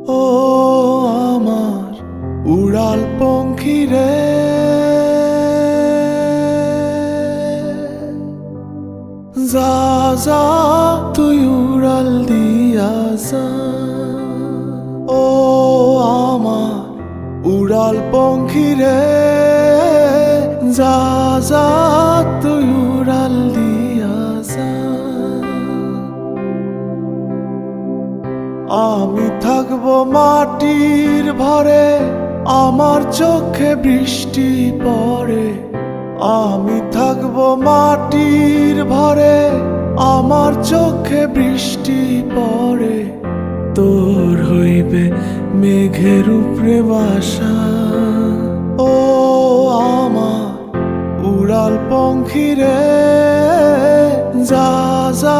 ও আমার উড়াল পঙ্খী রে, যা যা তুই উড়াল দিয়া যা। ও আমার উড়াল পঙ্খী রে, যা যা তুই উড়াল দিয়া যা। আমি থাকবো মাটির ভরে, আমার চোখে বৃষ্টি পড়ে। আমি থাকবো মাটির ভরে, আমার চোখে বৃষ্টি পড়ে। তোর হইবে মেঘের উপরে বাসা। ও আমার উড়াল পঙ্খী রে, যা যা